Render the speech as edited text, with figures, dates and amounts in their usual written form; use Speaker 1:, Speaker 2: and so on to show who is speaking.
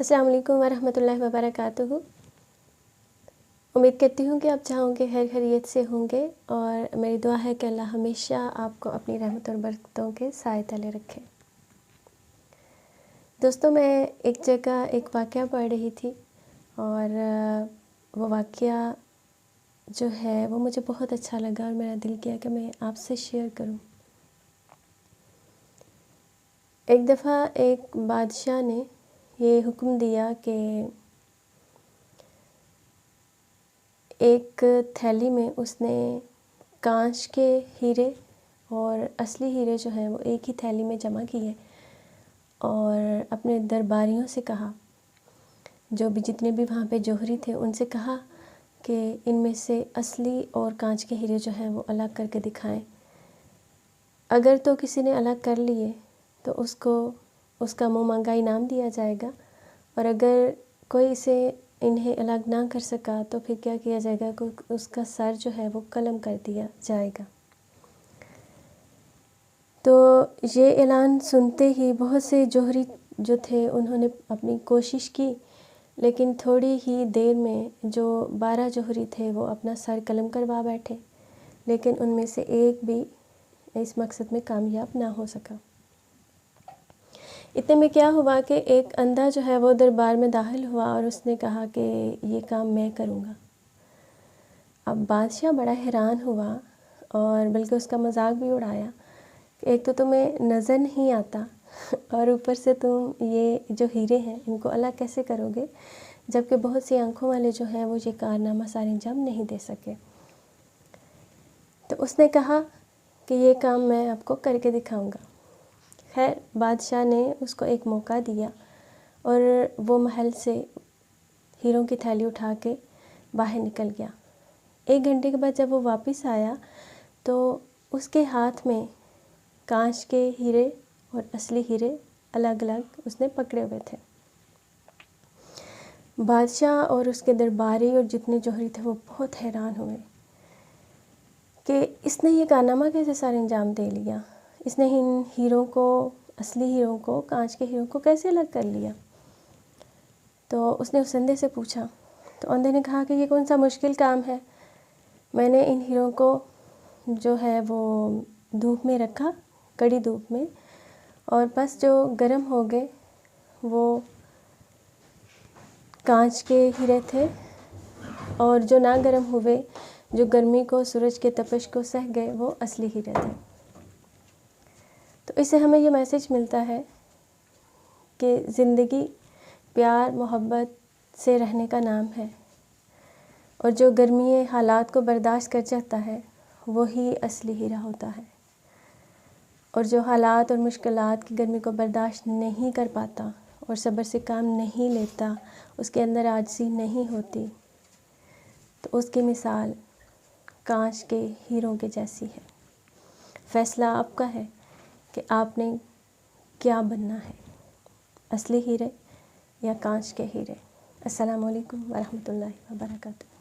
Speaker 1: السلام علیکم ورحمۃ اللہ وبرکاتہ۔ امید کرتی ہوں کہ آپ جہاں گے خیر خیریت سے ہوں گے، اور میری دعا ہے کہ اللہ ہمیشہ آپ کو اپنی رحمت اور برکتوں کے سائے تلے رکھے۔ دوستوں، میں ایک جگہ ایک واقعہ پڑھ رہی تھی، اور وہ واقعہ جو ہے وہ مجھے بہت اچھا لگا، اور میرا دل کیا کہ میں آپ سے شیئر کروں۔ ایک دفعہ ایک بادشاہ نے یہ حکم دیا کہ ایک تھیلی میں اس نے کانچ کے ہیرے اور اصلی ہیرے جو ہیں وہ ایک ہی تھیلی میں جمع کیے، اور اپنے درباریوں سے کہا، جو بھی جتنے بھی وہاں پہ جوہری تھے ان سے کہا کہ ان میں سے اصلی اور کانچ کے ہیرے جو ہیں وہ الگ کر کے دکھائیں۔ اگر تو کسی نے الگ کر لیے تو اس کو اس کا منہ مانگا انعام دیا جائے گا، اور اگر کوئی اسے انہیں الگ نہ کر سکا تو پھر کیا کیا جائے گا کہ اس کا سر جو ہے وہ قلم کر دیا جائے گا۔ تو یہ اعلان سنتے ہی بہت سے جوہری جو تھے انہوں نے اپنی کوشش کی، لیکن تھوڑی ہی دیر میں جو 12 جوہری تھے وہ اپنا سر قلم کروا بیٹھے، لیکن ان میں سے ایک بھی اس مقصد میں کامیاب نہ ہو سکا۔ اتنے میں کیا ہوا کہ ایک اندھا جو ہے وہ دربار میں داخل ہوا، اور اس نے کہا کہ یہ کام میں کروں گا۔ اب بادشاہ بڑا حیران ہوا، اور بلکہ اس کا مذاق بھی اڑایا کہ ایک تو تمہیں نظر نہیں آتا، اور اوپر سے تم یہ جو ہیرے ہیں ان کو الگ کیسے کرو گے، جبکہ بہت سی آنکھوں والے جو ہیں وہ یہ کارنامہ سر انجام نہیں دے سکے۔ تو اس نے کہا کہ یہ کام میں آپ کو کر کے دکھاؤں گا۔ خیر، بادشاہ نے اس کو ایک موقع دیا، اور وہ محل سے ہیروں کی تھیلی اٹھا کے باہر نکل گیا۔ 1 گھنٹے کے بعد جب وہ واپس آیا تو اس کے ہاتھ میں کانچ کے ہیرے اور اصلی ہیرے الگ الگ اس نے پکڑے ہوئے تھے۔ بادشاہ اور اس کے درباری اور جتنے جوہری تھے وہ بہت حیران ہوئے کہ اس نے یہ کارنامہ کیسے سر انجام دے لیا، اس نے ان ہیروں کو، اصلی ہیروں کو کانچ کے ہیروں کو کیسے الگ کر لیا۔ تو اس نے اس اندھے سے پوچھا، تو اندھے نے کہا کہ یہ کون سا مشکل کام ہے، میں نے ان ہیروں کو جو ہے وہ دھوپ میں رکھا، کڑی دھوپ میں، اور بس جو گرم ہو گئے وہ کانچ کے ہیرے تھے، اور جو نہ گرم ہوئے، جو گرمی کو، سورج کے تپش کو سہ گئے، وہ اصلی ہیرے تھے۔ تو اس سے ہمیں یہ میسج ملتا ہے کہ زندگی پیار محبت سے رہنے کا نام ہے، اور جو گرمی حالات کو برداشت کر جاتا ہے وہی اصلی ہیرا ہوتا ہے، اور جو حالات اور مشکلات کی گرمی کو برداشت نہیں کر پاتا اور صبر سے کام نہیں لیتا، اس کے اندر عاجزی نہیں ہوتی، تو اس کی مثال کانچ کے ہیروں کے جیسی ہے۔ فیصلہ آپ کا ہے کہ آپ نے کیا بننا ہے، اصلی ہیرے یا کانچ کے ہیرے۔ السلام علیکم ورحمۃ اللہ وبرکاتہ۔